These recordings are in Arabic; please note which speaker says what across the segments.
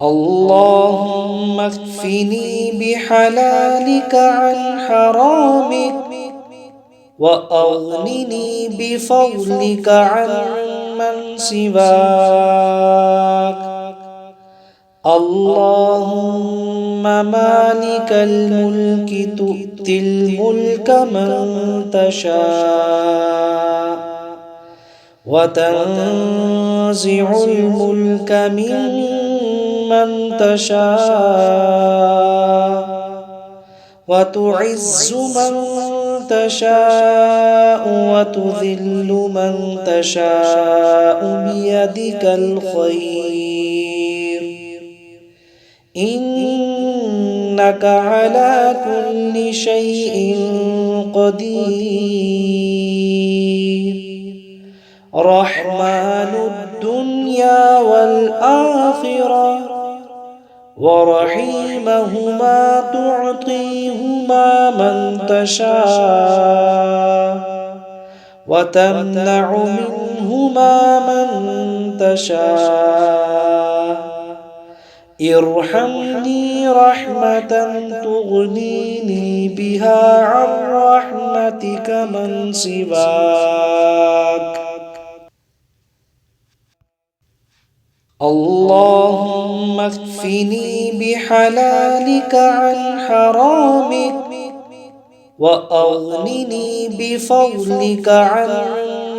Speaker 1: اللهم اكفني بحلالك عن حرامك وأغنني بفضلك عن من سواك. اللهم مالك الملك تؤتي الملك من تشاء وتنزع الملك ممن تشاء وتعز من تشاء وتذل من تشاء بيدك الخير، إنك على كل شيء قدير. رحمن الدنيا والآخرة ورحيمهما تعطيهما من تشاء وتمنع منهما من تشاء. ارحمني رحمة تغنيني بها عن رحمتك من سواك. اللهم اكفني بحلالك عن حرامك وأغنني بفضلك عن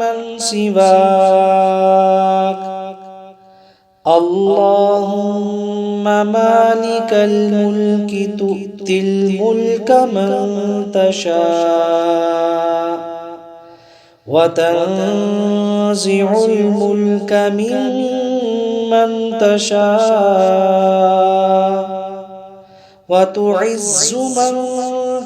Speaker 1: من سواك. اللهم مالك الملك تؤتي الملك من تشاء وتنزع الملك ممن تشاء وتعز من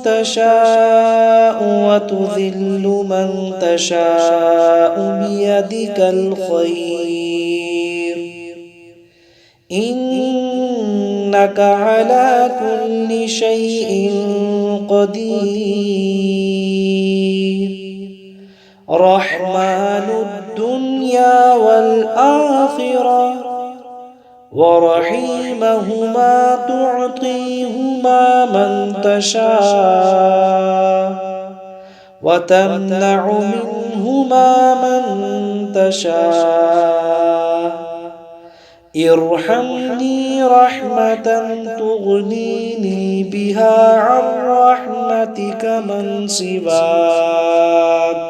Speaker 1: تشاء وتذل من تشاء بيدك الخير، إنك على كل شيء قدير. رحمن الدنيا والآخرة ورحيمهما تعطيهما من تشاء وتمنع منهما من تشاء. ارحمني رحمة تغنيني بها عن رحمتك من سواك.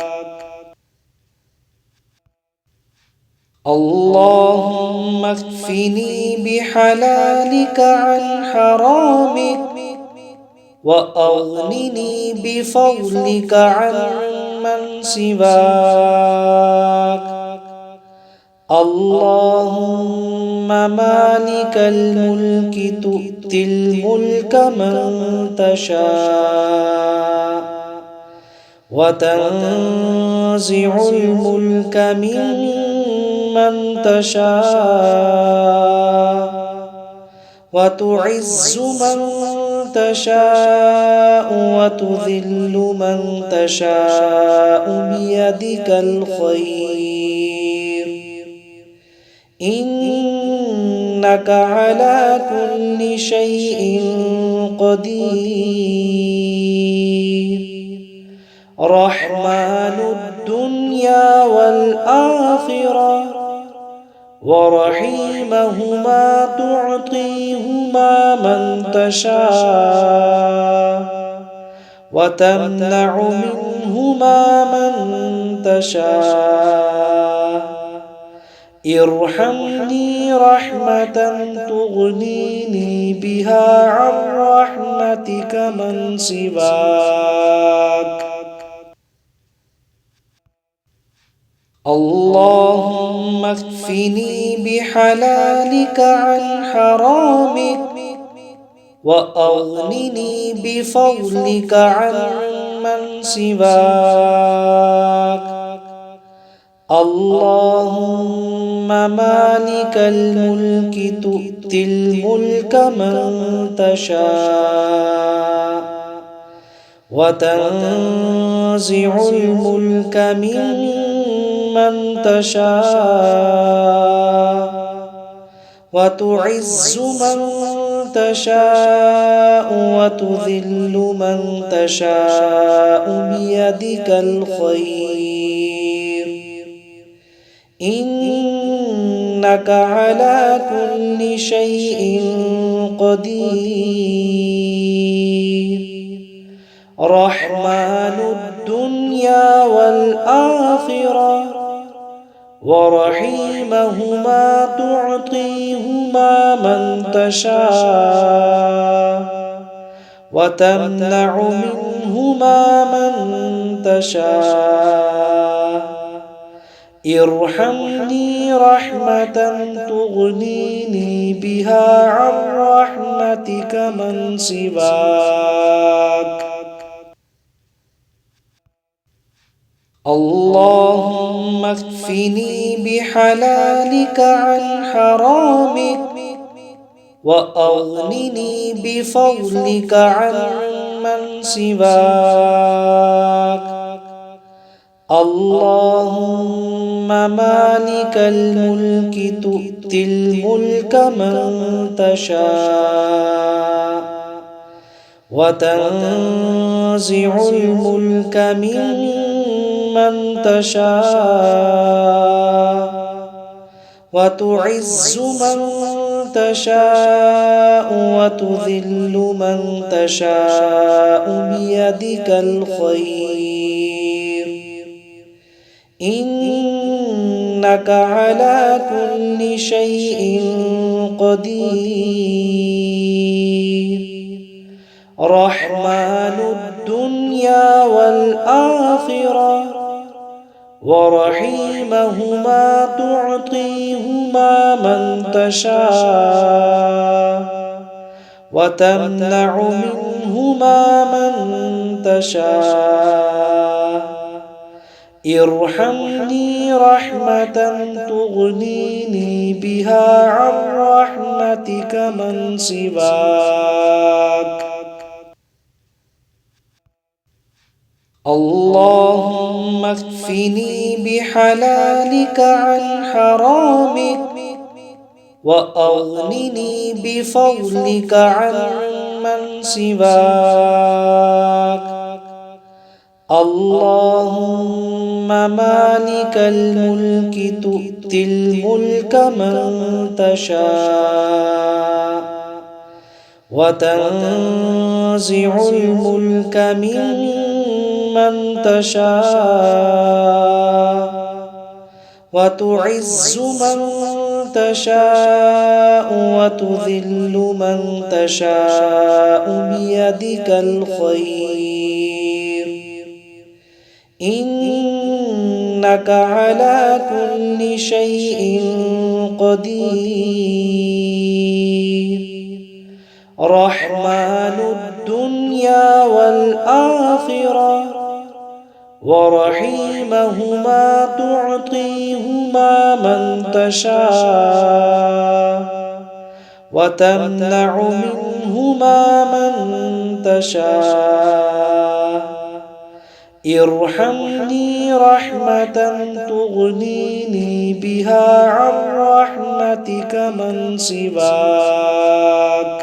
Speaker 1: اللهم اكفني بحلالك عن حرامك وأغنني بفضلك عن من سواك. اللهم مالك الملك تؤتي الملك من تشاء وتنزع الملك ممن تشاء وتعز من تشاء وتذل من تشاء بيدك الخير، إنك على كل شيء قدير. رحمن الدنيا والآخرة ورحيمهما تعطيهما من تشاء وتمنع منهما من تشاء. ارحمني رحمة تغنيني بها عن رحمتك من سواك. اللهم اكفني بحلالك عن حرامك وأغنني بفضلك عن من سواك. اللهم مالك الملك تؤتي الملك من تشاء وتنزع الملك ممن تشاء وتعز من تشاء وتذل من تشاء بيدك الخير إنك على كل شيء قدير رحمن الدنيا والآخرة ورحيمهما تعطيهما من تشاء وتمنع منهما من تشاء ارحمني رحمة تغنيني بها عن رحمتك من سواك اللهم اكفني بحلالك عن حرامك وأغنني بفضلك عن من سواك اللهم مالك الملك تؤتي الملك من تشاء وتنزع الملك ممن تشاء وتعز من تشاء وتذل من تشاء بيدك الخير إنك على كل شيء قدير رحمن الدنيا والآخرة ورحيمهما تعطيهما من تشاء وتمنع منهما من تشاء ارحمني رحمة تغنيني بها عن رحمتك من سواك اللهم اكفني بحلالك عن حرامك وأغنني بفضلك عن من سواك اللهم مالك الملك تؤتي الملك من تشاء وتنزع الملك ممن تشاء وتعز من تشاء وتذل من تشاء بيدك الخير إنك على كل شيء قدير رحمن الدنيا والآخرة ورحيمهما تعطيهما من تشاء وتمنع منهما من تشاء ارحمني رحمة تغنيني بها عن رحمتك من سواك